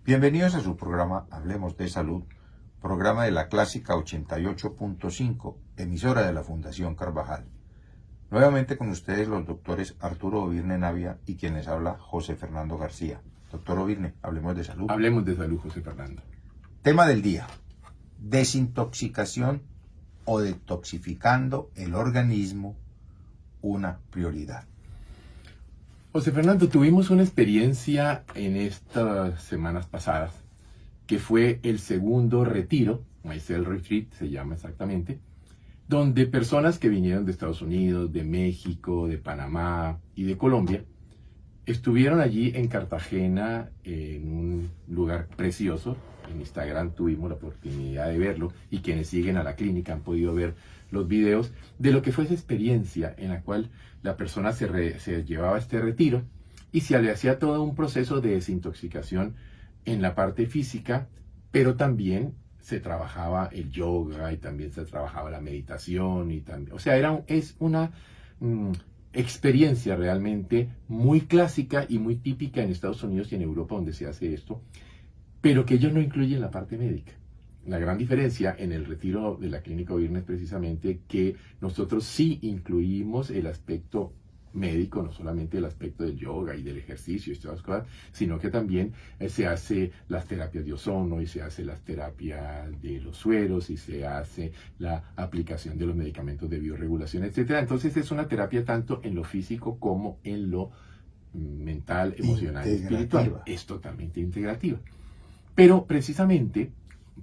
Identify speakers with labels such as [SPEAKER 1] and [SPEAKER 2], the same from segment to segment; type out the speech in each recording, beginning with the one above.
[SPEAKER 1] Bienvenidos a su programa Hablemos de Salud, programa de la Clásica 88.5, emisora de la Fundación Carvajal. Nuevamente con ustedes los doctores Arturo Ovirne Navia y quien les habla José Fernando García. Doctor Ovirne, hablemos de salud.
[SPEAKER 2] Hablemos de salud, José Fernando.
[SPEAKER 1] Tema del día: desintoxicación o detoxificando el organismo, una prioridad.
[SPEAKER 2] José Fernando, tuvimos una experiencia en estas semanas pasadas, que fue el segundo retiro, Mycel Retreat se llama exactamente, donde personas que vinieron de Estados Unidos, de México, de Panamá y de Colombia, estuvieron allí en Cartagena, en un lugar precioso. En Instagram tuvimos la oportunidad de verlo y quienes siguen a la clínica han podido ver los videos de lo que fue esa experiencia en la cual la persona se llevaba este retiro y se le hacía todo un proceso de desintoxicación en la parte física, pero también se trabajaba el yoga y también se trabajaba la meditación y también, o sea, es una experiencia realmente muy clásica y muy típica en Estados Unidos y en Europa donde se hace esto, pero que ellos no incluyen la parte médica. La gran diferencia en el retiro de la Clínica Ovirne es precisamente que nosotros sí incluimos el aspecto médico, no solamente el aspecto del yoga y del ejercicio y todas las cosas, sino que también se hace las terapias de ozono y se hace las terapias de los sueros y se hace la aplicación de los medicamentos de bioregulación, etcétera. Entonces es una terapia tanto en lo físico como en lo mental, emocional y espiritual. Es totalmente integrativa. Pero precisamente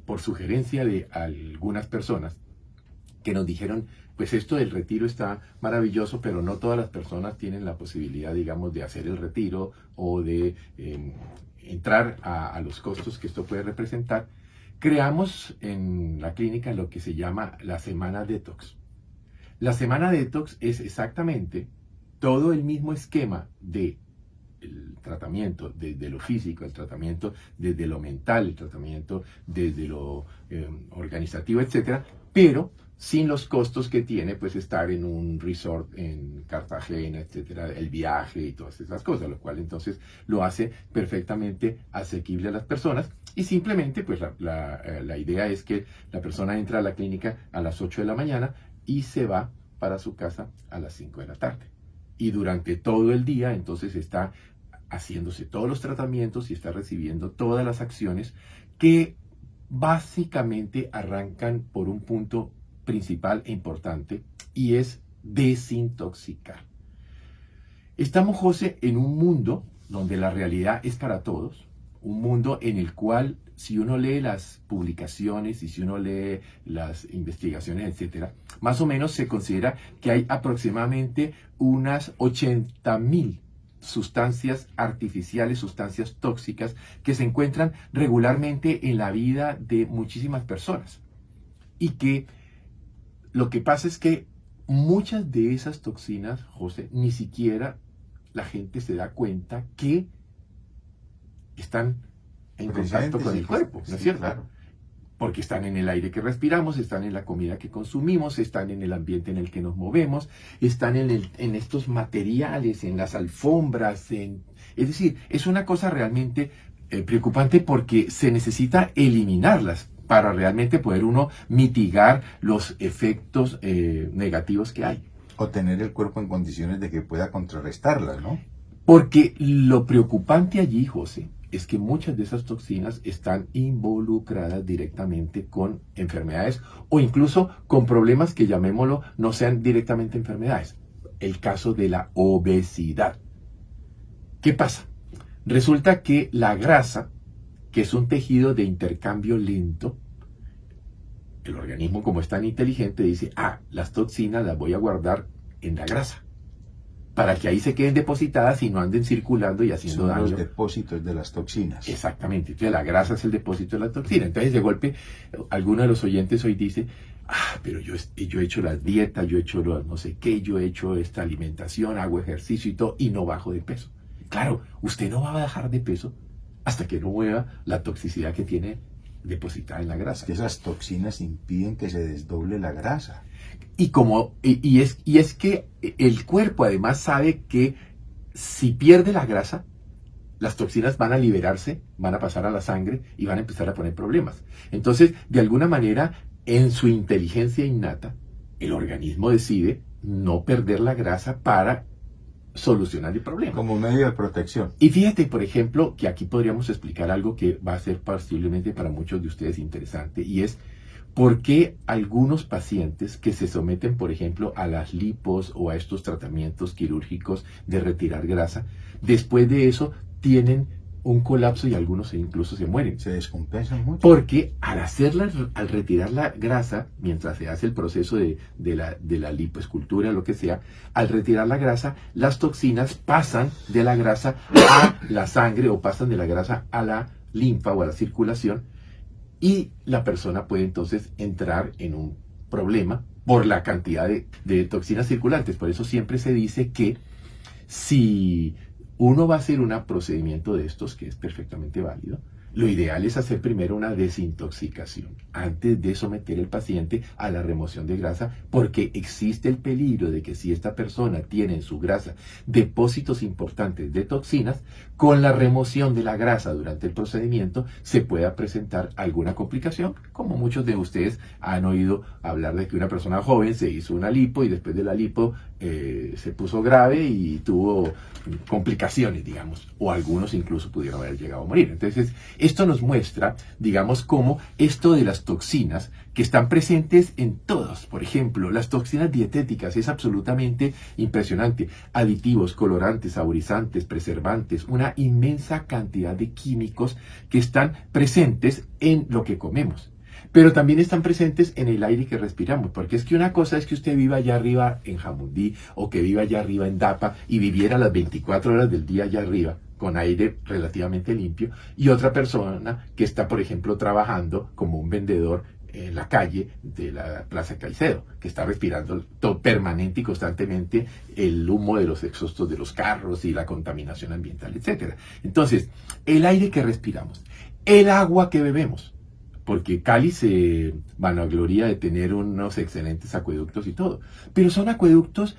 [SPEAKER 2] por sugerencia de algunas personas que nos dijeron, pues esto del retiro está maravilloso, pero no todas las personas tienen la posibilidad, digamos, de hacer el retiro o de entrar a los costos que esto puede representar. Creamos en la clínica lo que se llama la Semana Detox. La Semana Detox es exactamente todo el mismo esquema de el tratamiento desde lo físico, el tratamiento desde lo mental, el tratamiento desde lo organizativo, etcétera, pero sin los costos que tiene pues estar en un resort en Cartagena, etcétera, el viaje y todas esas cosas, lo cual entonces lo hace perfectamente asequible a las personas y simplemente pues la idea es que la persona entra a la clínica a las 8 de la mañana y se va para su casa a las 5 de la tarde. Y durante todo el día, entonces, está haciéndose todos los tratamientos y está recibiendo todas las acciones que básicamente arrancan por un punto principal e importante y es desintoxicar. Estamos, José, en un mundo donde la realidad es para todos, un mundo en el cual si uno lee las publicaciones y si uno lee las investigaciones, etcétera, más o menos se considera que hay aproximadamente unas 80,000 sustancias artificiales, sustancias tóxicas que se encuentran regularmente en la vida de muchísimas personas. Y que lo que pasa es que muchas de esas toxinas, José, ni siquiera la gente se da cuenta que están en contacto con el cuerpo, ¿no es cierto? Claro. Porque están en el aire que respiramos, están en la comida que consumimos, están en el ambiente en el que nos movemos, están en estos materiales, en las alfombras, es decir, es una cosa realmente preocupante porque se necesita eliminarlas para realmente poder uno mitigar los efectos negativos que hay.
[SPEAKER 1] O tener el cuerpo en condiciones de que pueda contrarrestarlas, ¿no?
[SPEAKER 2] Porque lo preocupante allí, José, es que muchas de esas toxinas están involucradas directamente con enfermedades o incluso con problemas que, llamémoslo, no sean directamente enfermedades. El caso de la obesidad. ¿Qué pasa? Resulta que la grasa, que es un tejido de intercambio lento, el organismo, como es tan inteligente, dice, las toxinas las voy a guardar en la grasa, para que ahí se queden depositadas y no anden circulando y haciendo daño.
[SPEAKER 1] Son los depósitos de las toxinas.
[SPEAKER 2] Exactamente, entonces la grasa es el depósito de la toxina. Entonces de golpe, alguno de los oyentes hoy dice, pero yo he hecho las dietas, yo he hecho no sé qué, yo he hecho esta alimentación, hago ejercicio y todo, y no bajo de peso. Claro, usted no va a bajar de peso hasta que no mueva la toxicidad que tiene depositada en la grasa.
[SPEAKER 1] Es que esas toxinas impiden que se desdoble la grasa.
[SPEAKER 2] Y es que el cuerpo además sabe que si pierde la grasa, las toxinas van a liberarse, van a pasar a la sangre y van a empezar a poner problemas. Entonces, de alguna manera, en su inteligencia innata, el organismo decide no perder la grasa para solucionar el problema.
[SPEAKER 1] Como medio de protección.
[SPEAKER 2] Y fíjate, por ejemplo, que aquí podríamos explicar algo que va a ser posiblemente para muchos de ustedes interesante, y es por qué algunos pacientes que se someten, por ejemplo, a las lipos o a estos tratamientos quirúrgicos de retirar grasa, después de eso tienen un colapso y algunos incluso se mueren.
[SPEAKER 1] Se descompensan mucho.
[SPEAKER 2] Porque al retirar la grasa, mientras se hace el proceso de la lipoescultura, lo que sea, al retirar la grasa, las toxinas pasan de la grasa a la sangre o pasan de la grasa a la linfa o a la circulación, y la persona puede entonces entrar en un problema por la cantidad de toxinas circulantes. Por eso siempre se dice que si uno va a hacer un procedimiento de estos, que es perfectamente válido, lo ideal es hacer primero una desintoxicación antes de someter al paciente a la remoción de grasa, porque existe el peligro de que si esta persona tiene en su grasa depósitos importantes de toxinas, con la remoción de la grasa durante el procedimiento se pueda presentar alguna complicación, como muchos de ustedes han oído hablar de que una persona joven se hizo una lipo y después de la lipo se puso grave y tuvo complicaciones, digamos, o algunos incluso pudieron haber llegado a morir. Entonces, esto nos muestra, digamos, cómo esto de las toxinas que están presentes en todos, por ejemplo, las toxinas dietéticas, es absolutamente impresionante. Aditivos, colorantes, saborizantes, preservantes, una inmensa cantidad de químicos que están presentes en lo que comemos. Pero también están presentes en el aire que respiramos, porque es que una cosa es que usted viva allá arriba en Jamundí o que viva allá arriba en Dapa y viviera las 24 horas del día allá arriba con aire relativamente limpio, y otra persona que está, por ejemplo, trabajando como un vendedor en la calle de la Plaza Caicedo, que está respirando permanente y constantemente el humo de los exhaustos de los carros y la contaminación ambiental, etc. Entonces, el aire que respiramos, el agua que bebemos, porque Cali se vanagloria de tener unos excelentes acueductos y todo, pero son acueductos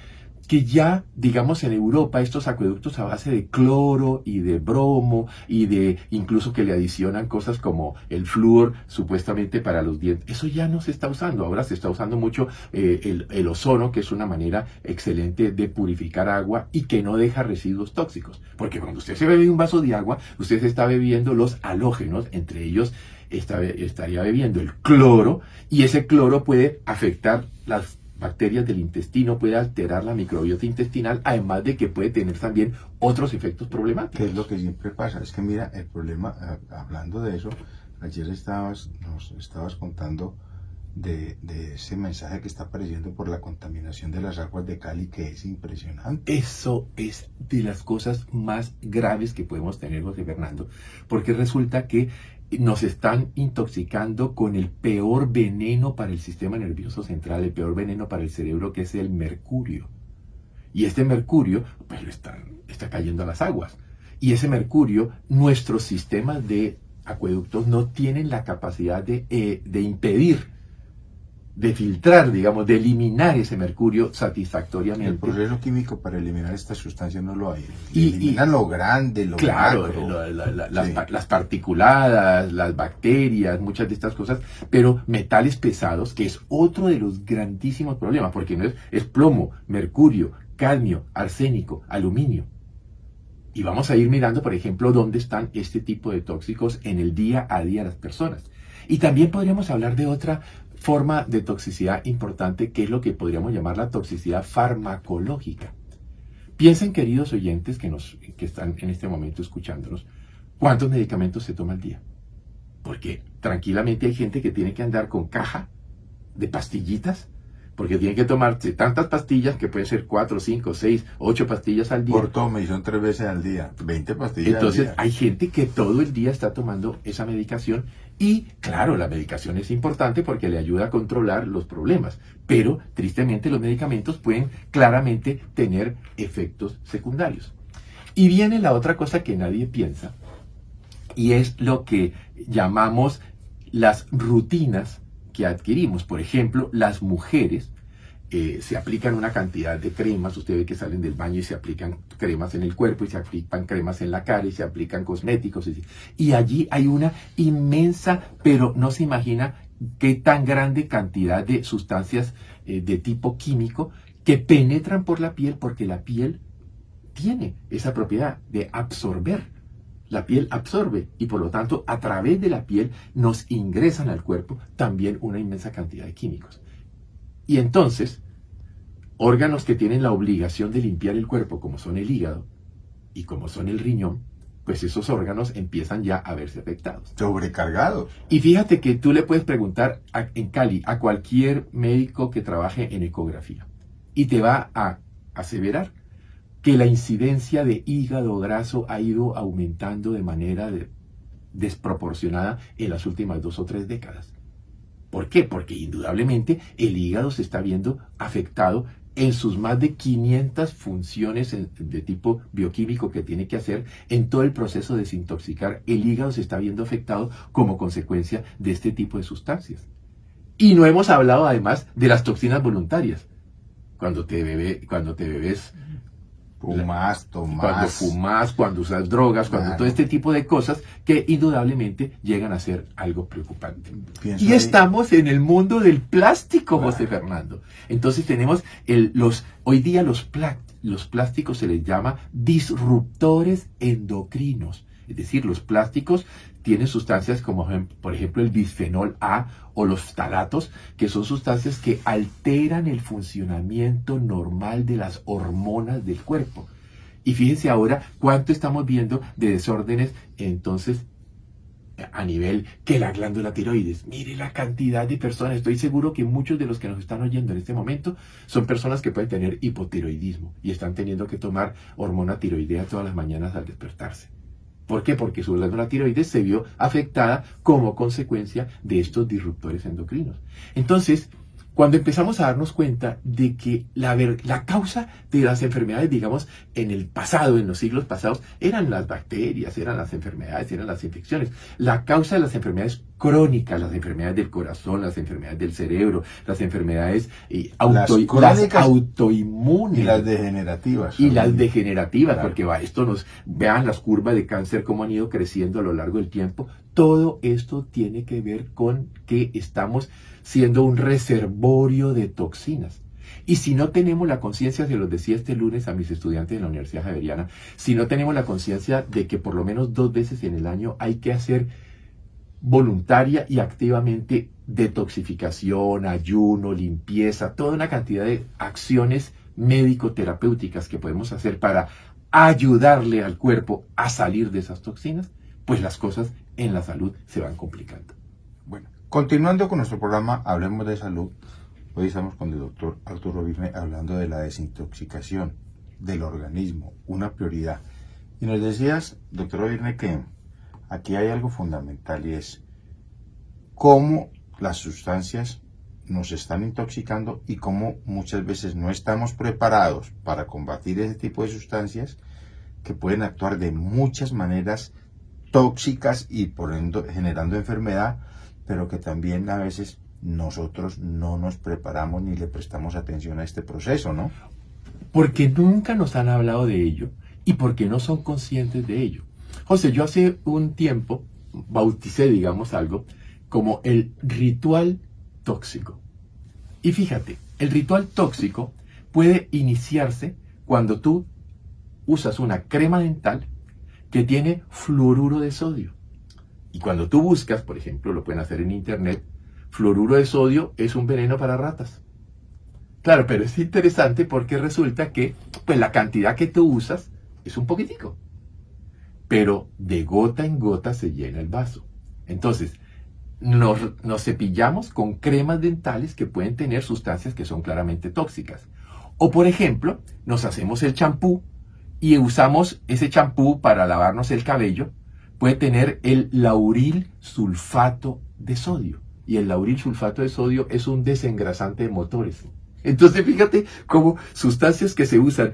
[SPEAKER 2] que ya, digamos, en Europa, estos acueductos a base de cloro y de bromo y de incluso que le adicionan cosas como el flúor, supuestamente para los dientes, eso ya no se está usando. Ahora se está usando mucho el ozono, que es una manera excelente de purificar agua y que no deja residuos tóxicos. Porque cuando usted se bebe un vaso de agua, usted se está bebiendo los halógenos, entre ellos estaría bebiendo el cloro, y ese cloro puede afectar las bacterias del intestino, puede alterar la microbiota intestinal, además de que puede tener también otros efectos problemáticos.
[SPEAKER 1] ¿Qué es lo que siempre pasa? Es que mira, el problema, hablando de eso, ayer nos estabas contando de ese mensaje que está apareciendo por la contaminación de las aguas de Cali, que es impresionante.
[SPEAKER 2] Eso es de las cosas más graves que podemos tener, José Fernando, porque resulta que nos están intoxicando con el peor veneno para el sistema nervioso central, el peor veneno para el cerebro, que es el mercurio. Y este mercurio, pues está cayendo a las aguas. Y ese mercurio, nuestros sistemas de acueductos no tienen la capacidad de impedir, de filtrar, digamos, de eliminar ese mercurio satisfactoriamente.
[SPEAKER 1] El proceso químico para eliminar esta sustancia no lo hay. Eliminan lo grande, lo
[SPEAKER 2] claro,
[SPEAKER 1] macro.
[SPEAKER 2] Las particuladas, las bacterias, muchas de estas cosas, pero metales pesados, que es otro de los grandísimos problemas, porque no es plomo, mercurio, cadmio, arsénico, aluminio. Y vamos a ir mirando, por ejemplo, dónde están este tipo de tóxicos en el día a día de las personas. Y también podríamos hablar de otra forma de toxicidad importante, que es lo que podríamos llamar la toxicidad farmacológica. Piensen, queridos oyentes que están en este momento escuchándonos, ¿cuántos medicamentos se toma al día? Porque tranquilamente hay gente que tiene que andar con caja de pastillitas, porque tienen que tomarse tantas pastillas, que pueden ser 4, 5, 6, 8 pastillas al día.
[SPEAKER 1] Por toma, y son 3 veces al día, 20 pastillas
[SPEAKER 2] Entonces,
[SPEAKER 1] al día.
[SPEAKER 2] hay gente que todo el día está tomando esa medicación, y claro, la medicación es importante porque le ayuda a controlar los problemas, pero tristemente los medicamentos pueden claramente tener efectos secundarios. Y viene la otra cosa que nadie piensa, y es lo que llamamos las rutinas que adquirimos. Por ejemplo, las mujeres se aplican una cantidad de cremas, usted ve que salen del baño y se aplican cremas en el cuerpo y se aplican cremas en la cara y se aplican cosméticos. Y allí hay una inmensa, pero no se imagina qué tan grande cantidad de sustancias de tipo químico que penetran por la piel, porque la piel tiene esa propiedad de absorber. La piel absorbe y por lo tanto a través de la piel nos ingresan al cuerpo también una inmensa cantidad de químicos. Y entonces, órganos que tienen la obligación de limpiar el cuerpo, como son el hígado y como son el riñón, pues esos órganos empiezan ya a verse afectados.
[SPEAKER 1] Sobrecargados.
[SPEAKER 2] Y fíjate que tú le puedes preguntar en Cali a cualquier médico que trabaje en ecografía y te va a aseverar que la incidencia de hígado graso ha ido aumentando de manera desproporcionada en las últimas 2 o 3 décadas. ¿Por qué? Porque indudablemente el hígado se está viendo afectado en sus más de 500 funciones de tipo bioquímico que tiene que hacer en todo el proceso de desintoxicar. El hígado se está viendo afectado como consecuencia de este tipo de sustancias. Y no hemos hablado además de las toxinas voluntarias. Cuando te bebes,
[SPEAKER 1] Fumas, tomas.
[SPEAKER 2] cuando fumas, cuando usas drogas, cuando
[SPEAKER 1] Claro.
[SPEAKER 2] todo este tipo de cosas que indudablemente llegan a ser algo preocupante.
[SPEAKER 1] Pienso
[SPEAKER 2] Y
[SPEAKER 1] ahí-
[SPEAKER 2] estamos en el mundo del plástico,
[SPEAKER 1] Claro.
[SPEAKER 2] José Fernando. Entonces tenemos hoy día los plásticos se les llama disruptores endocrinos. Es decir, los plásticos tienen sustancias como, por ejemplo, el bisfenol A o los ftalatos, que son sustancias que alteran el funcionamiento normal de las hormonas del cuerpo. Y fíjense ahora cuánto estamos viendo de desórdenes, entonces, a nivel que la glándula tiroides. Mire la cantidad de personas. Estoy seguro que muchos de los que nos están oyendo en este momento son personas que pueden tener hipotiroidismo y están teniendo que tomar hormona tiroidea todas las mañanas al despertarse. ¿Por qué? Porque su glándula tiroides se vio afectada como consecuencia de estos disruptores endocrinos. Entonces, cuando empezamos a darnos cuenta de que la causa de las enfermedades, digamos, en el pasado, en los siglos pasados, eran las bacterias, eran las enfermedades, eran las infecciones. La causa de las enfermedades crónicas, las enfermedades del corazón, las enfermedades del cerebro, las enfermedades
[SPEAKER 1] Las
[SPEAKER 2] las
[SPEAKER 1] crónicas
[SPEAKER 2] autoinmunes.
[SPEAKER 1] Y las degenerativas.
[SPEAKER 2] Y las degenerativas,
[SPEAKER 1] Claro.
[SPEAKER 2] porque vean las curvas de cáncer, cómo han ido creciendo a lo largo del tiempo. Todo esto tiene que ver con que estamos siendo un reservorio de toxinas. Y si no tenemos la conciencia, se los decía este lunes a mis estudiantes de la Universidad Javeriana, si no tenemos la conciencia de que por lo menos 2 veces en el año hay que hacer voluntaria y activamente detoxificación, ayuno, limpieza, toda una cantidad de acciones médico-terapéuticas que podemos hacer para ayudarle al cuerpo a salir de esas toxinas, pues las cosas en la salud se van complicando.
[SPEAKER 1] Bueno, continuando con nuestro programa Hablemos de Salud, hoy estamos con el doctor Arturo Virne hablando de la desintoxicación del organismo, una prioridad. Y nos decías, doctor Virne, que aquí hay algo fundamental y es cómo las sustancias nos están intoxicando y cómo muchas veces no estamos preparados para combatir ese tipo de sustancias que pueden actuar de muchas maneras tóxicas y por ende generando enfermedad, pero que también a veces nosotros no nos preparamos ni le prestamos atención a este proceso, ¿no?
[SPEAKER 2] Porque nunca nos han hablado de ello y porque no son conscientes de ello. José, yo hace un tiempo bauticé, digamos, algo como el ritual tóxico. Y fíjate, el ritual tóxico puede iniciarse cuando tú usas una crema dental que tiene fluoruro de sodio. Y cuando tú buscas, por ejemplo, lo pueden hacer en internet, fluoruro de sodio es un veneno para ratas. Claro, pero es interesante porque resulta que pues la cantidad que tú usas es un poquitico. Pero de gota en gota se llena el vaso. Entonces, nos cepillamos con cremas dentales que pueden tener sustancias que son claramente tóxicas. O por ejemplo, nos hacemos el champú y usamos ese champú para lavarnos el cabello. Puede tener el lauril sulfato de sodio. Y el lauril sulfato de sodio es un desengrasante de motores. Entonces fíjate cómo sustancias que se usan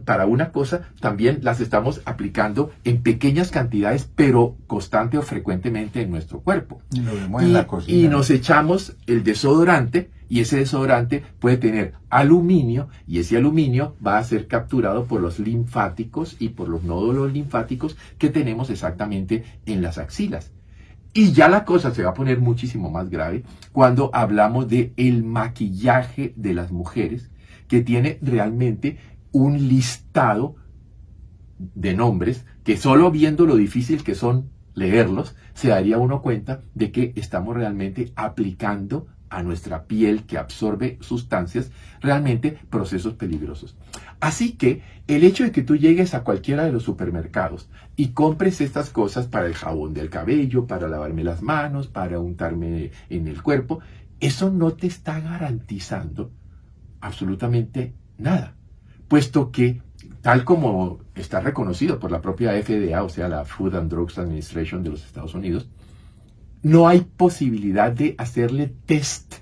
[SPEAKER 2] para una cosa también las estamos aplicando en pequeñas cantidades, pero constante o frecuentemente en nuestro cuerpo.
[SPEAKER 1] Y lo vemos en la cocina.
[SPEAKER 2] Y nos echamos el desodorante, y ese desodorante puede tener aluminio, y ese aluminio va a ser capturado por los linfáticos y por los nódulos linfáticos que tenemos exactamente en las axilas. Y ya la cosa se va a poner muchísimo más grave cuando hablamos de el maquillaje de las mujeres, que tiene realmente un listado de nombres que solo viendo lo difícil que son leerlos, se daría uno cuenta de que estamos realmente aplicando a nuestra piel, que absorbe sustancias, realmente procesos peligrosos. Así que el hecho de que tú llegues a cualquiera de los supermercados y compres estas cosas para el jabón del cabello, para lavarme las manos, para untarme en el cuerpo, eso no te está garantizando absolutamente nada, puesto que, tal como está reconocido por la propia FDA, o sea, la Food and Drugs Administration de los Estados Unidos, no hay posibilidad de hacerle test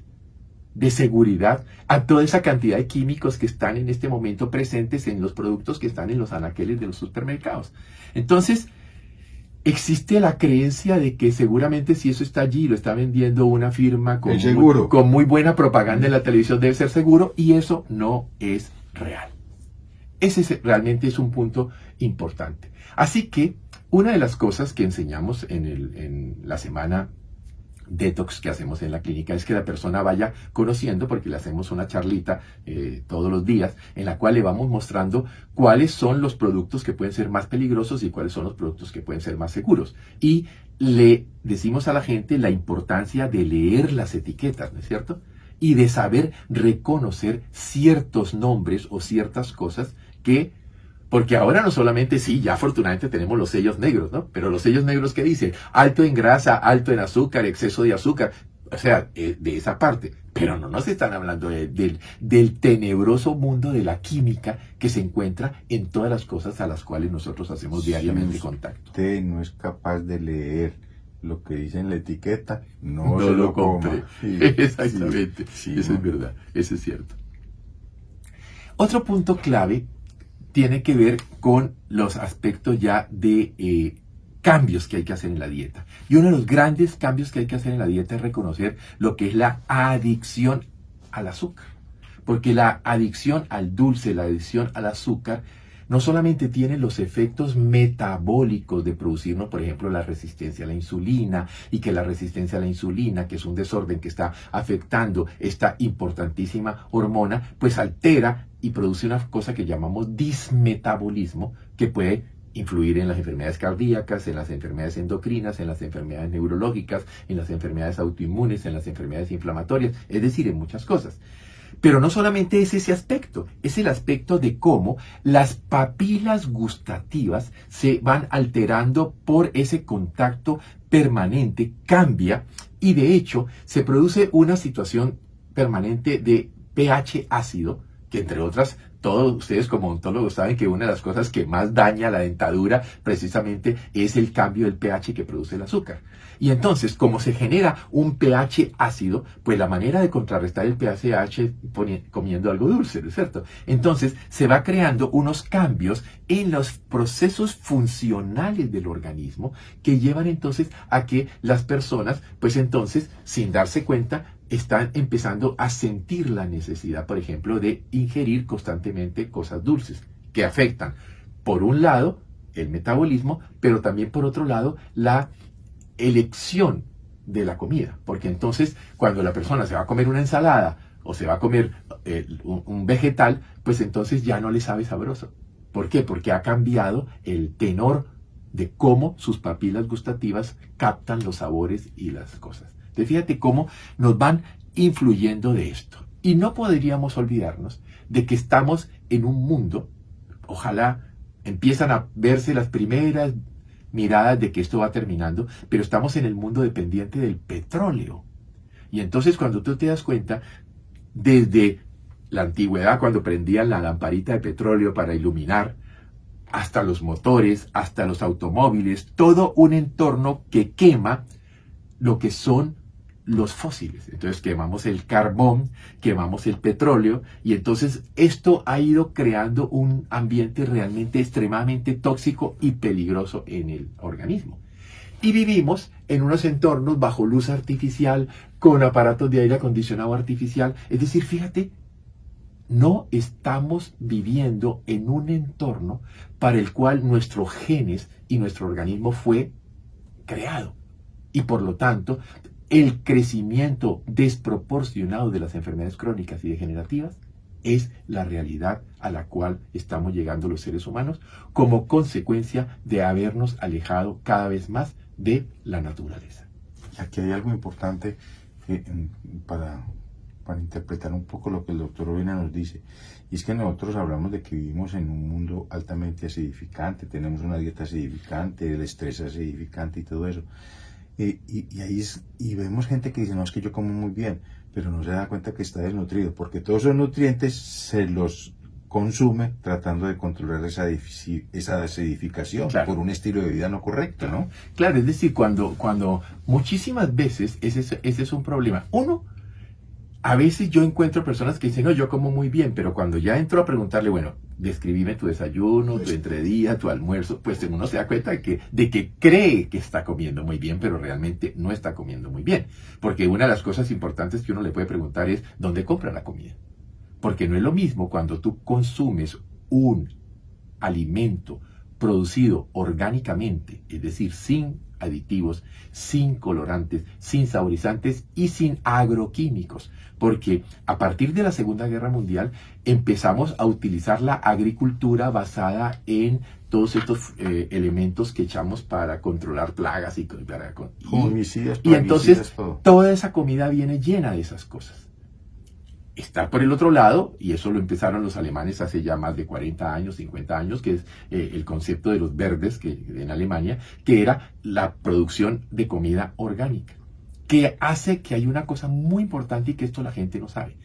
[SPEAKER 2] de seguridad a toda esa cantidad de químicos que están en este momento presentes en los productos que están en los anaqueles de los supermercados. Entonces, existe la creencia de que seguramente si eso está allí, lo está vendiendo una firma con muy buena propaganda en la televisión, debe ser seguro, y eso no es real. Ese realmente es un punto importante. Así que una de las cosas que enseñamos en la semana detox que hacemos en la clínica es que la persona vaya conociendo, porque le hacemos una charlita todos los días en la cual le vamos mostrando cuáles son los productos que pueden ser más peligrosos y cuáles son los productos que pueden ser más seguros. Y le decimos a la gente la importancia de leer las etiquetas, ¿no es cierto? Y de saber reconocer ciertos nombres o ciertas cosas porque ahora no solamente, sí, ya afortunadamente tenemos los sellos negros, ¿no? Pero los sellos negros que dicen alto en grasa, alto en azúcar, exceso de azúcar, o sea, de esa parte. Pero no nos están hablando del tenebroso mundo de la química que se encuentra en todas las cosas a las cuales nosotros hacemos diariamente contacto.
[SPEAKER 1] Usted no es capaz de leer lo que dice en la etiqueta, no
[SPEAKER 2] se lo compre. Sí, exactamente,
[SPEAKER 1] sí,
[SPEAKER 2] eso es verdad, eso es cierto. Otro punto clave tiene que ver con los aspectos ya de cambios que hay que hacer en la dieta. Y uno de los grandes cambios que hay que hacer en la dieta es reconocer lo que es la adicción al azúcar. Porque la adicción al dulce, la adicción al azúcar, no solamente tiene los efectos metabólicos de producirnos, por ejemplo, la resistencia a la insulina, y que la resistencia a la insulina, que es un desorden que está afectando esta importantísima hormona, pues altera y produce una cosa que llamamos dismetabolismo, que puede influir en las enfermedades cardíacas, en las enfermedades endocrinas, en las enfermedades neurológicas, en las enfermedades autoinmunes, en las enfermedades inflamatorias, es decir, en muchas cosas. Pero no solamente es ese aspecto, es el aspecto de cómo las papilas gustativas se van alterando por ese contacto permanente, cambia, y de hecho se produce una situación permanente de pH ácido, que entre otras, todos ustedes como odontólogos saben que una de las cosas que más daña la dentadura precisamente es el cambio del pH que produce el azúcar. Y entonces, como se genera un pH ácido, pues la manera de contrarrestar el pH es comiendo algo dulce, ¿no es cierto? Entonces, se va creando unos cambios en los procesos funcionales del organismo que llevan entonces a que las personas, pues entonces, sin darse cuenta, están empezando a sentir la necesidad, por ejemplo, de ingerir constantemente cosas dulces, que afectan, por un lado, el metabolismo, pero también, por otro lado, la elección de la comida. Porque entonces, cuando la persona se va a comer una ensalada o se va a comer un vegetal, pues entonces ya no le sabe sabroso. ¿Por qué? Porque ha cambiado el tenor de cómo sus papilas gustativas captan los sabores y las cosas. Entonces, fíjate cómo nos van influyendo de esto. Y no podríamos olvidarnos de que estamos en un mundo, ojalá empiezan a verse las primeras miradas de que esto va terminando, pero estamos en el mundo dependiente del petróleo. Y entonces cuando tú te das cuenta, desde la antigüedad, cuando prendían la lamparita de petróleo para iluminar, hasta los motores, hasta los automóviles, todo un entorno que quema lo que son los fósiles. Entonces quemamos el carbón, quemamos el petróleo, y entonces esto ha ido creando un ambiente realmente extremadamente tóxico y peligroso en el organismo. Y vivimos en unos entornos bajo luz artificial, con aparatos de aire acondicionado artificial. Es decir, fíjate, no estamos viviendo en un entorno para el cual nuestros genes y nuestro organismo fue creado. Y por lo tanto, el crecimiento desproporcionado de las enfermedades crónicas y degenerativas es la realidad a la cual estamos llegando los seres humanos como consecuencia de habernos alejado cada vez más de la naturaleza.
[SPEAKER 1] Aquí hay algo importante para interpretar un poco lo que el doctor Ovina nos dice, y es que nosotros hablamos de que vivimos en un mundo altamente acidificante, tenemos una dieta acidificante, el estrés acidificante y todo eso, y vemos gente que dice, no, es que yo como muy bien, pero no se da cuenta que está desnutrido, porque todos esos nutrientes se los consume tratando de controlar esa acidificación, claro, por un estilo de vida no correcto, ¿no?
[SPEAKER 2] Claro, es decir, cuando muchísimas veces ese es un problema. Uno, a veces yo encuentro personas que dicen, no, yo como muy bien, pero cuando ya entro a preguntarle, bueno, describime tu desayuno, tu entredía, tu almuerzo, pues uno se da cuenta de que cree que está comiendo muy bien, pero realmente no está comiendo muy bien. Porque una de las cosas importantes que uno le puede preguntar es, ¿dónde compra la comida? Porque no es lo mismo cuando tú consumes un alimento producido orgánicamente, es decir, sin aditivos, sin colorantes, sin saborizantes y sin agroquímicos, porque a partir de la Segunda Guerra Mundial empezamos a utilizar la agricultura basada en todos estos elementos que echamos para controlar plagas y entonces toda esa comida viene llena de esas cosas. Está por el otro lado, y eso lo empezaron los alemanes hace ya más de 40 años, 50 años, que es el concepto de los verdes en Alemania, que era la producción de comida orgánica, que hace que hay una cosa muy importante y que esto la gente no sabe.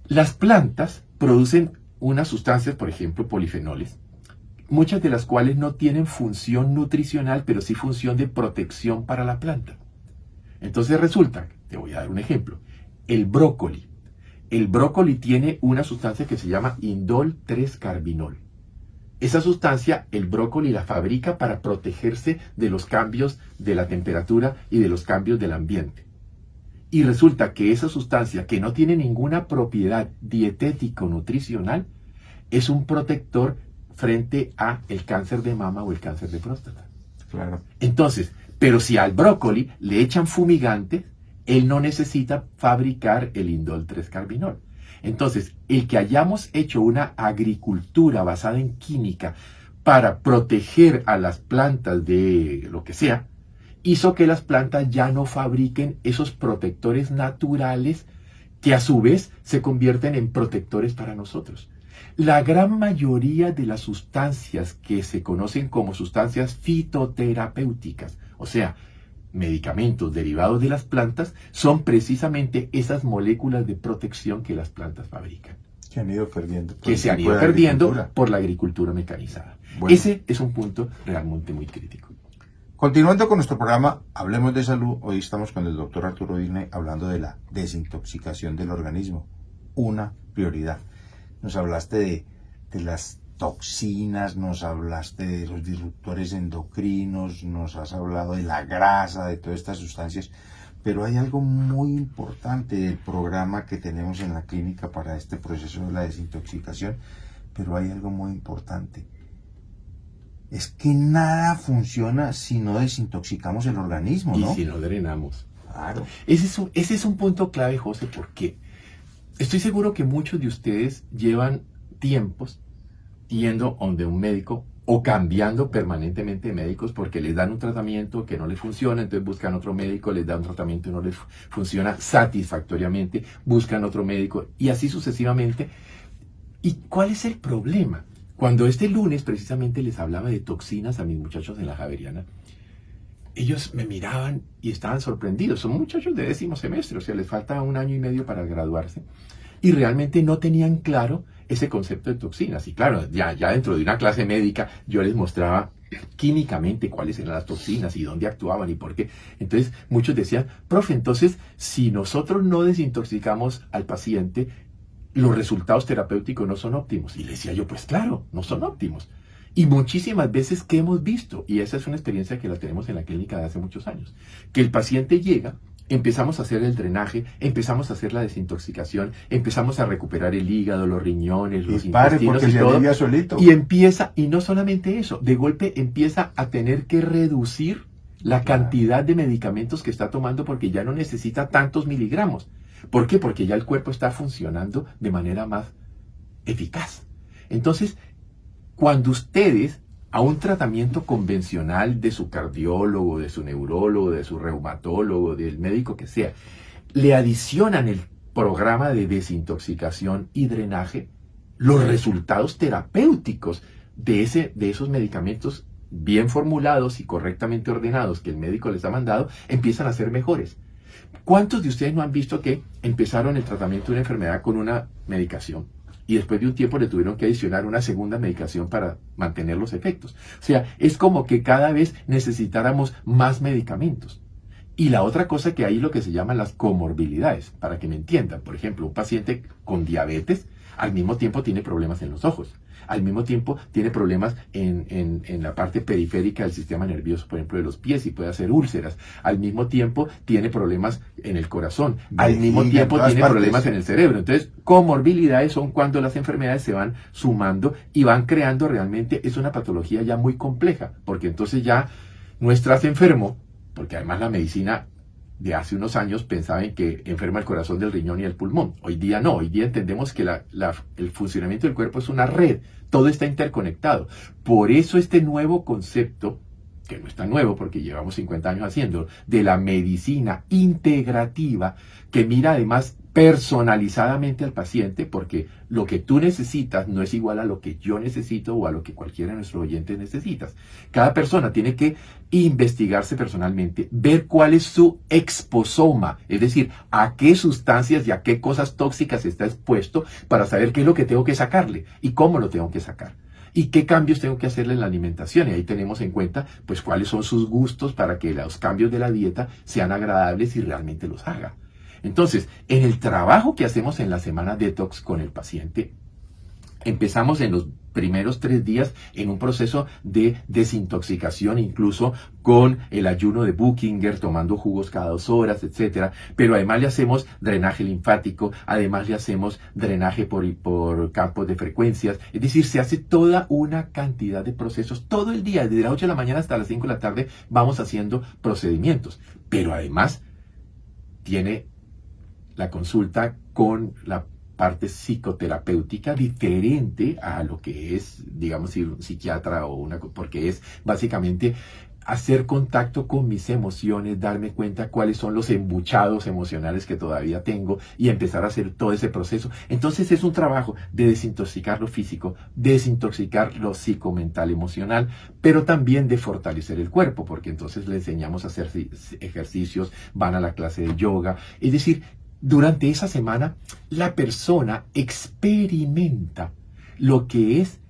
[SPEAKER 2] Las plantas producen unas sustancias, por ejemplo, polifenoles, muchas de las cuales no tienen función nutricional, pero sí función de protección para la planta. Entonces resulta, te voy a dar un ejemplo, el brócoli. El brócoli tiene una sustancia que se llama indol 3-carbinol. Esa sustancia, el brócoli la fabrica para protegerse de los cambios de la temperatura y de los cambios del ambiente. Y resulta que esa sustancia, que no tiene ninguna propiedad dietético-nutricional, es un protector frente a el cáncer de mama o el cáncer de próstata.
[SPEAKER 1] Claro.
[SPEAKER 2] Entonces, pero si al brócoli le echan fumigantes, él no necesita fabricar el indol 3-carbinol. Entonces, el que hayamos hecho una agricultura basada en química para proteger a las plantas de lo que sea, hizo que las plantas ya no fabriquen esos protectores naturales que a su vez se convierten en protectores para nosotros. La gran mayoría de las sustancias que se conocen como sustancias fitoterapéuticas, o sea, medicamentos derivados de las plantas, son precisamente esas moléculas de protección que las plantas fabrican.
[SPEAKER 1] Que han ido perdiendo.
[SPEAKER 2] Que se han ido perdiendo por la agricultura mecanizada. Bueno. Ese es un punto realmente muy crítico.
[SPEAKER 1] Continuando con nuestro programa, Hablemos de Salud, hoy estamos con el doctor Arturo Ovirne hablando de la desintoxicación del organismo, una prioridad. Nos hablaste de las toxinas, nos hablaste de los disruptores endocrinos, nos has hablado de la grasa, de todas estas sustancias, pero hay algo muy importante del programa que tenemos en la clínica para este proceso de la desintoxicación, pero hay algo muy importante. Es que nada funciona si no desintoxicamos el organismo, ¿no?
[SPEAKER 2] Y si no drenamos.
[SPEAKER 1] Claro.
[SPEAKER 2] Ese es un punto clave, José, porque estoy seguro que muchos de ustedes llevan tiempos yendo donde un médico o cambiando permanentemente de médicos porque les dan un tratamiento que no les funciona, entonces buscan otro médico, les dan un tratamiento y no les funciona satisfactoriamente, buscan otro médico y así sucesivamente. ¿Y cuál es el problema? Cuando este lunes precisamente les hablaba de toxinas a mis muchachos en la Javeriana, ellos me miraban y estaban sorprendidos. Son muchachos de 10º semestre, o sea, les falta 1 año y medio para graduarse y realmente no tenían claro ese concepto de toxinas. Y claro, ya dentro de una clase médica yo les mostraba químicamente cuáles eran las toxinas y dónde actuaban y por qué. Entonces muchos decían, profe, entonces si nosotros no desintoxicamos al paciente, los resultados terapéuticos no son óptimos. Y le decía yo, pues claro, no son óptimos. Y muchísimas veces que hemos visto, y esa es una experiencia que la tenemos en la clínica de hace muchos años, que el paciente llega, empezamos a hacer el drenaje, empezamos a hacer la desintoxicación, empezamos a recuperar el hígado, los riñones, los intestinos y todo.
[SPEAKER 1] Solito.
[SPEAKER 2] Y empieza, y no solamente eso, de golpe empieza a tener que reducir la cantidad de medicamentos que está tomando porque ya no necesita tantos miligramos. ¿Por qué? Porque ya el cuerpo está funcionando de manera más eficaz. Entonces, cuando ustedes a un tratamiento convencional de su cardiólogo, de su neurólogo, de su reumatólogo, del médico que sea, le adicionan el programa de desintoxicación y drenaje, los resultados terapéuticos de esos medicamentos bien formulados y correctamente ordenados que el médico les ha mandado, empiezan a ser mejores. ¿Cuántos de ustedes no han visto que empezaron el tratamiento de una enfermedad con una medicación y después de un tiempo le tuvieron que adicionar una segunda medicación para mantener los efectos? O sea, es como que cada vez necesitáramos más medicamentos. Y la otra cosa que hay lo que se llaman las comorbilidades, para que me entiendan. Por ejemplo, un paciente con diabetes al mismo tiempo tiene problemas en los ojos. Al mismo tiempo tiene problemas en la parte periférica del sistema nervioso, por ejemplo, de los pies, y puede hacer úlceras. Al mismo tiempo tiene problemas en el corazón. Al mismo tiempo tiene problemas en el cerebro. Entonces, comorbilidades son cuando las enfermedades se van sumando y van creando realmente, es una patología ya muy compleja, porque entonces ya no estás enfermo, porque además la medicina de hace unos años pensaba en que enferma el corazón, del riñón y el pulmón. Hoy día no, hoy día entendemos que el funcionamiento del cuerpo es una red, todo está interconectado. Por eso este nuevo concepto, que no es tan nuevo porque llevamos 50 años haciéndolo, de la medicina integrativa, que mira además personalizadamente al paciente, porque lo que tú necesitas no es igual a lo que yo necesito o a lo que cualquiera de nuestros oyentes necesitas. Cada persona tiene que investigarse personalmente, ver cuál es su exposoma, es decir, a qué sustancias y a qué cosas tóxicas está expuesto para saber qué es lo que tengo que sacarle y cómo lo tengo que sacar. Y qué cambios tengo que hacerle en la alimentación. Y ahí tenemos en cuenta, pues, cuáles son sus gustos para que los cambios de la dieta sean agradables y realmente los haga. Entonces, en el trabajo que hacemos en la semana detox con el paciente, empezamos en los primeros 3 días en un proceso de desintoxicación, incluso con el ayuno de Buchinger, tomando jugos cada 2 horas, etcétera. Pero además le hacemos drenaje linfático, además le hacemos drenaje por campos de frecuencias. Es decir, se hace toda una cantidad de procesos. Todo el día, desde las 8 de la mañana hasta las 5 de la tarde, vamos haciendo procedimientos. Pero además tiene la consulta con la parte psicoterapéutica diferente a lo que es, digamos, ir un psiquiatra porque es básicamente hacer contacto con mis emociones, darme cuenta cuáles son los embuchados emocionales que todavía tengo y empezar a hacer todo ese proceso. Entonces es un trabajo de desintoxicar lo físico, desintoxicar lo psicomental, emocional, pero también de fortalecer el cuerpo, porque entonces le enseñamos a hacer ejercicios, van a la clase de yoga, es decir, durante esa semana, la persona experimenta lo que es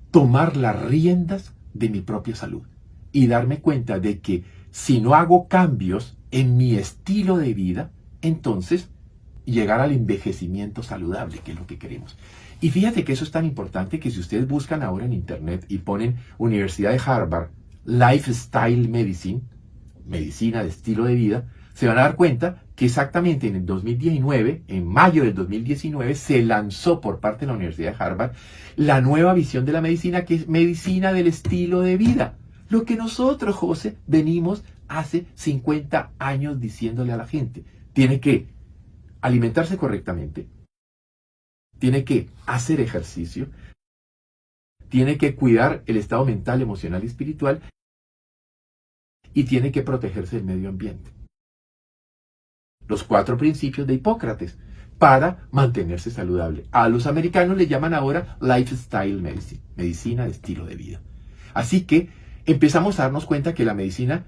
[SPEAKER 2] tomar las riendas de mi propia salud y darme cuenta de que si no hago cambios en mi estilo de vida, entonces llegar al envejecimiento saludable, que es lo que queremos. Y fíjate que eso es tan importante que si ustedes buscan ahora en internet y ponen Universidad de Harvard, Lifestyle Medicine, medicina de estilo de vida, se van a dar cuenta que exactamente en el 2019, en mayo del 2019, se lanzó por parte de la Universidad de Harvard la nueva visión de la medicina, que es medicina del estilo de vida. Lo que nosotros, José, venimos hace 50 años diciéndole a la gente. Tiene que alimentarse correctamente, tiene que hacer ejercicio, tiene que cuidar el estado mental, emocional y espiritual, y tiene que protegerse del medio ambiente. Los 4 principios de Hipócrates para mantenerse saludable. A los americanos le llaman ahora Lifestyle Medicine, medicina de estilo de vida. Así que empezamos a darnos cuenta que la medicina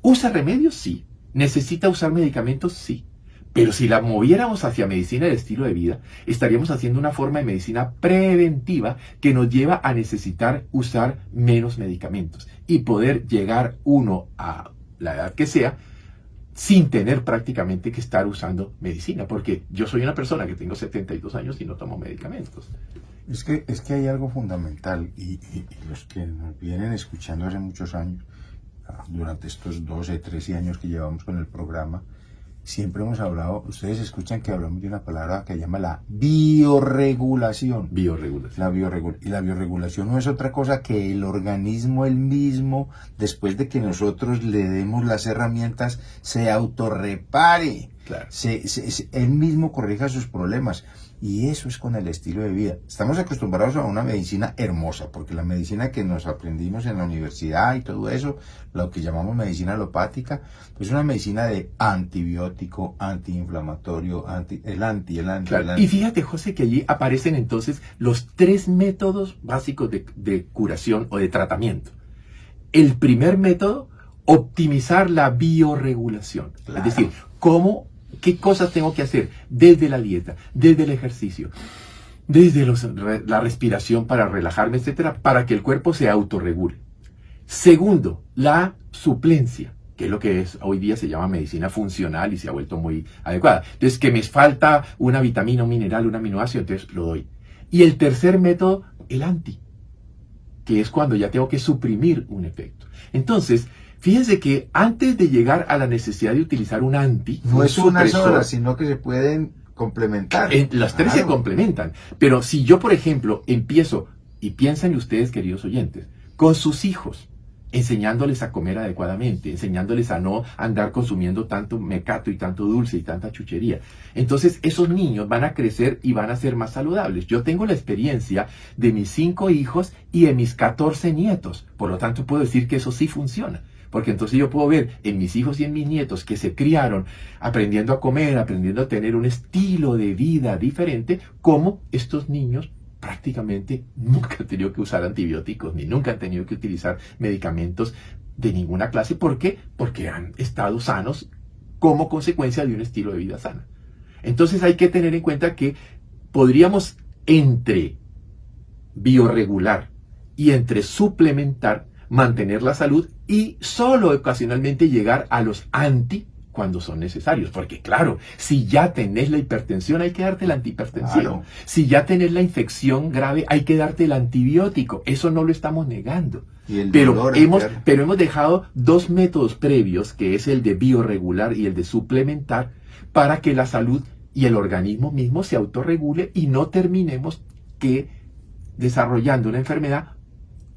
[SPEAKER 2] usa remedios, sí. Necesita usar medicamentos, sí. Pero si la moviéramos hacia medicina de estilo de vida, estaríamos haciendo una forma de medicina preventiva que nos lleva a necesitar usar menos medicamentos y poder llegar uno a la edad que sea sin tener prácticamente que estar usando medicina, porque yo soy una persona que tengo 72 años y no tomo medicamentos.
[SPEAKER 1] Es que hay algo fundamental y los que nos vienen escuchando hace muchos años, durante estos 12, 13 años que llevamos con el programa, siempre hemos hablado, ustedes escuchan que hablamos de una palabra que se llama la bioregulación.
[SPEAKER 2] Bioregulación.
[SPEAKER 1] Y la bioregulación no es otra cosa que el organismo él mismo, después de que nosotros le demos las herramientas, se autorrepare.
[SPEAKER 2] Claro.
[SPEAKER 1] Él mismo corrija sus problemas. Y eso es con el estilo de vida. Estamos acostumbrados a una medicina hermosa, porque la medicina que nos aprendimos en la universidad y todo eso, lo que llamamos medicina alopática, pues es una medicina de antibiótico, antiinflamatorio, el anti.
[SPEAKER 2] Claro. Y fíjate, José, que allí aparecen entonces los 3 métodos básicos de curación o de tratamiento. El primer método, optimizar la bioregulación.
[SPEAKER 1] Claro.
[SPEAKER 2] Es decir, ¿qué cosas tengo que hacer? Desde la dieta, desde el ejercicio, desde la respiración para relajarme, etcétera, para que el cuerpo se autorregule. Segundo, la suplencia, que es lo que hoy día se llama medicina funcional y se ha vuelto muy adecuada. Entonces, que me falta una vitamina, un mineral, un aminoácido, entonces lo doy. Y el tercer método, el anti, que es cuando ya tengo que suprimir un efecto. Entonces, fíjense que antes de llegar a la necesidad de utilizar un anti,
[SPEAKER 1] no es una sola, sino que se pueden complementar.
[SPEAKER 2] Las tres se complementan. Pero si yo, por ejemplo, empiezo, y piensen ustedes, queridos oyentes, con sus hijos, enseñándoles a comer adecuadamente, enseñándoles a no andar consumiendo tanto mecato y tanto dulce y tanta chuchería. Entonces esos niños van a crecer y van a ser más saludables. Yo tengo la experiencia de mis 5 hijos y de mis 14 nietos. Por lo tanto puedo decir que eso sí funciona. Porque entonces yo puedo ver en mis hijos y en mis nietos que se criaron aprendiendo a comer, aprendiendo a tener un estilo de vida diferente, cómo estos niños prácticamente nunca han tenido que usar antibióticos, ni nunca han tenido que utilizar medicamentos de ninguna clase. ¿Por qué? Porque han estado sanos como consecuencia de un estilo de vida sana. Entonces hay que tener en cuenta que podríamos entre bioregular y entre suplementar, mantener la salud y solo ocasionalmente llegar a los anti cuando son necesarios. Porque claro, si ya tenés la hipertensión, hay que darte el antihipertensivo. Claro. Si ya tenés la infección grave, hay que darte el antibiótico. Eso no lo estamos negando. Pero hemos dejado 2 métodos previos, que es el de bioregular y el de suplementar, para que la salud y el organismo mismo se autorregule y no terminemos que desarrollando una enfermedad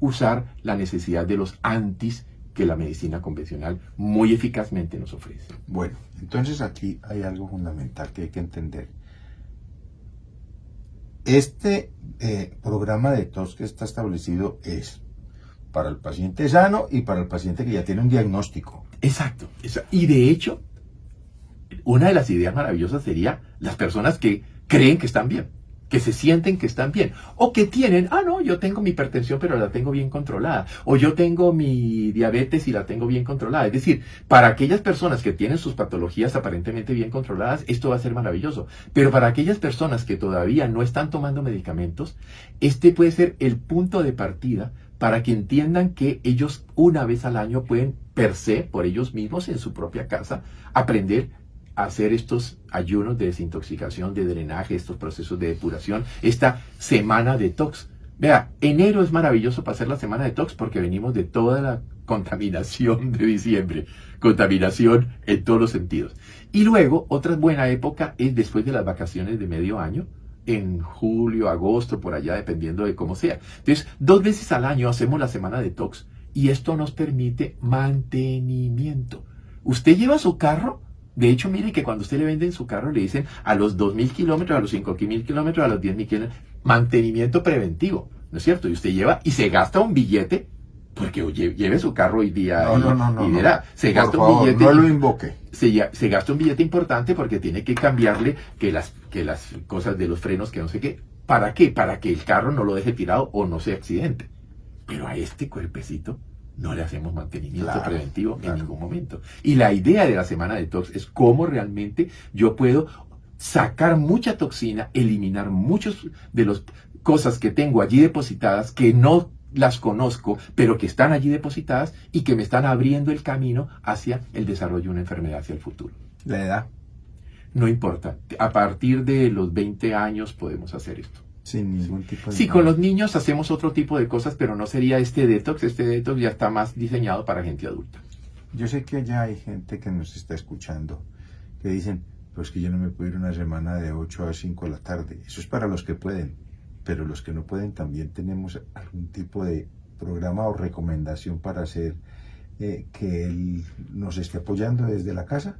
[SPEAKER 2] usar la necesidad de los antis que la medicina convencional muy eficazmente nos ofrece.
[SPEAKER 1] Bueno, entonces aquí hay algo fundamental que hay que entender. Este programa de tos que está establecido es para el paciente sano y para el paciente que ya tiene un diagnóstico.
[SPEAKER 2] Exacto. Y de hecho, una de las ideas maravillosas sería las personas que creen que están bien, que se sienten que están bien, o que tienen, no, yo tengo mi hipertensión pero la tengo bien controlada, o yo tengo mi diabetes y la tengo bien controlada. Es decir, para aquellas personas que tienen sus patologías aparentemente bien controladas, esto va a ser maravilloso, pero para aquellas personas que todavía no están tomando medicamentos, este puede ser el punto de partida para que entiendan que ellos una vez al año pueden per se, por ellos mismos en su propia casa, aprender hacer estos ayunos de desintoxicación, de drenaje, estos procesos de depuración, esta semana detox. Vea, enero es maravilloso para hacer la semana detox porque venimos de toda la contaminación de diciembre, contaminación en todos los sentidos. Y luego, otra buena época es después de las vacaciones de medio año, en julio, agosto, por allá, dependiendo de cómo sea. Entonces, 2 veces al año hacemos la semana detox y esto nos permite mantenimiento. Usted lleva su carro. De hecho, mire que cuando usted le venden su carro, le dicen a los 2.000 kilómetros, a los 5.000 kilómetros, a los 10.000 kilómetros, mantenimiento preventivo, ¿no es cierto? Y usted lleva y se gasta un billete, porque lleve su carro hoy día y verá, se gasta un billete.
[SPEAKER 1] No lo invoque.
[SPEAKER 2] Se gasta un billete importante porque tiene que cambiarle que las cosas de los frenos, que no sé qué. ¿Para qué? Para que el carro no lo deje tirado o no se accidente. Pero a este cuerpecito no le hacemos mantenimiento
[SPEAKER 1] Claro,
[SPEAKER 2] preventivo
[SPEAKER 1] claro.
[SPEAKER 2] en ningún momento. Y la idea de la semana detox es cómo realmente yo puedo sacar mucha toxina, eliminar muchas de las cosas que tengo allí depositadas, que no las conozco, pero que están allí depositadas y que me están abriendo el camino hacia el desarrollo de una enfermedad hacia el futuro.
[SPEAKER 1] La edad,
[SPEAKER 2] No importa, a partir de los 20 años podemos hacer esto.
[SPEAKER 1] sin ningún tipo de...
[SPEAKER 2] Sí, con los niños hacemos otro tipo de cosas, pero no sería este detox ya está más diseñado para gente adulta.
[SPEAKER 1] Yo sé que allá hay gente que nos está escuchando, que dicen, pues que yo no me puedo ir una semana de 8 a 5 de la tarde. Eso es para los que pueden, pero los que no pueden también tenemos algún tipo de programa o recomendación para hacer que él nos esté apoyando desde la casa.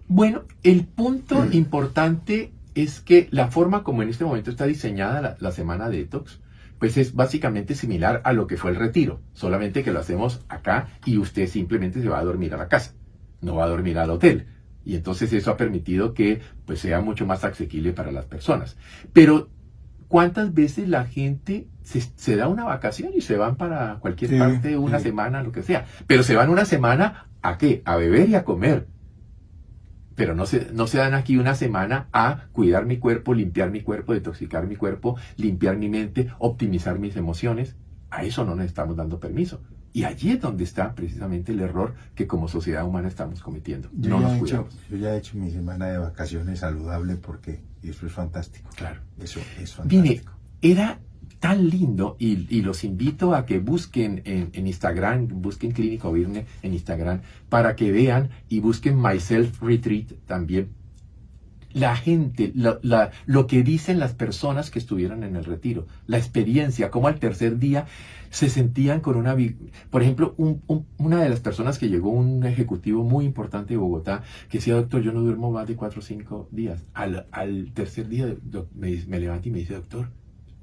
[SPEAKER 2] Bueno, el punto importante es que la forma como en este momento está diseñada la semana detox, pues es básicamente similar a lo que fue el retiro, solamente que lo hacemos acá y usted simplemente se va a dormir a la casa, no va a dormir al hotel. Y entonces eso ha permitido que pues sea mucho más asequible para las personas. Pero ¿cuántas veces la gente se da una vacación y se van para cualquier parte, una semana, lo que sea? Pero se van una semana ¿a qué? A beber y a comer. Pero no se dan aquí una semana a cuidar mi cuerpo, limpiar mi cuerpo, detoxicar mi cuerpo, limpiar mi mente, optimizar mis emociones. A eso no nos estamos dando permiso. Y allí es donde está precisamente el error que como sociedad humana estamos cometiendo. No nos cuidamos.
[SPEAKER 1] Yo ya he hecho mi semana de vacaciones saludable porque eso es fantástico.
[SPEAKER 2] Claro.
[SPEAKER 1] Eso es fantástico.
[SPEAKER 2] Mire, era tan lindo y los invito a que busquen en Instagram, busquen Clínica Ovirne en Instagram para que vean y busquen Myself Retreat también. La gente, lo que dicen las personas que estuvieron en el retiro, la experiencia, cómo al tercer día se sentían con una... Por ejemplo, una de las personas que llegó, un ejecutivo muy importante de Bogotá, que decía, doctor, yo no duermo más de 4 o 5 días. Al tercer día me levanto y me dice, doctor,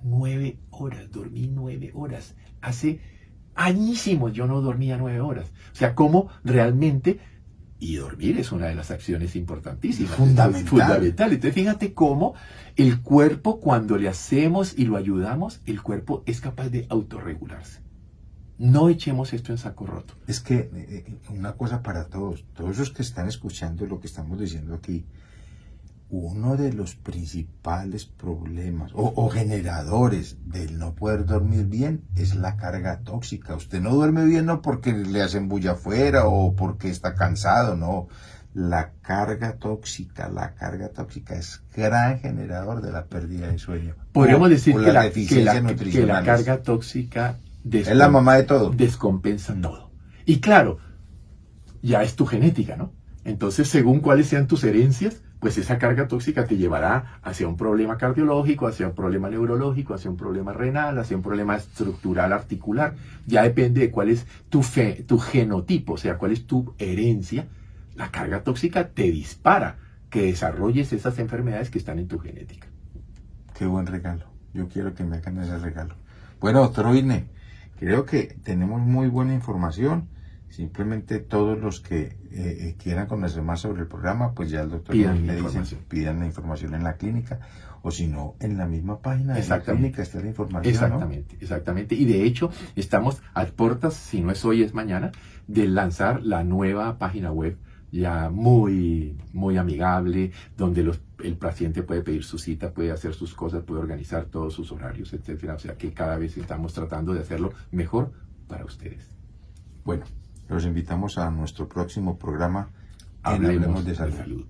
[SPEAKER 2] 9 horas, dormí 9 horas. Hace añísimos yo no dormía 9 horas. O sea, cómo realmente... Y dormir es una de las acciones importantísimas.
[SPEAKER 1] Fundamental.
[SPEAKER 2] Entonces fíjate cómo el cuerpo, cuando le hacemos y lo ayudamos, el cuerpo es capaz de autorregularse. No echemos esto en saco roto.
[SPEAKER 1] Es que una cosa para todos los que están escuchando lo que estamos diciendo aquí, uno de los principales problemas o generadores del no poder dormir bien es la carga tóxica. Usted no duerme bien no porque le hacen bulla afuera o porque está cansado, no. La carga tóxica es gran generador de la pérdida de sueño.
[SPEAKER 2] Podríamos decir que la
[SPEAKER 1] nutricionales.
[SPEAKER 2] carga tóxica
[SPEAKER 1] Es la mamá de todo.
[SPEAKER 2] Descompensa todo. Y claro, ya es tu genética, ¿no? Entonces, según cuáles sean tus herencias, pues esa carga tóxica te llevará hacia un problema cardiológico, hacia un problema neurológico, hacia un problema renal, hacia un problema estructural articular. Ya depende de cuál es tu genotipo, o sea, cuál es tu herencia. La carga tóxica te dispara que desarrolles esas enfermedades que están en tu genética.
[SPEAKER 1] Qué buen regalo. Yo quiero que me hagan ese regalo. Bueno, doctor Ovirne, creo que tenemos muy buena información. Simplemente todos los que quieran conocer más sobre el programa, pues ya el doctor le dice, pidan la información en la clínica, o si no, en la misma página de la clínica está la información.
[SPEAKER 2] Exactamente, ¿no? Exactamente. Y de hecho, estamos a puertas, si no es hoy, es mañana, de lanzar la nueva página web, ya muy, muy amigable, donde el paciente puede pedir su cita, puede hacer sus cosas, puede organizar todos sus horarios, etcétera. O sea que cada vez estamos tratando de hacerlo mejor para ustedes.
[SPEAKER 1] Bueno, los invitamos a nuestro próximo programa. Hablemos de salud.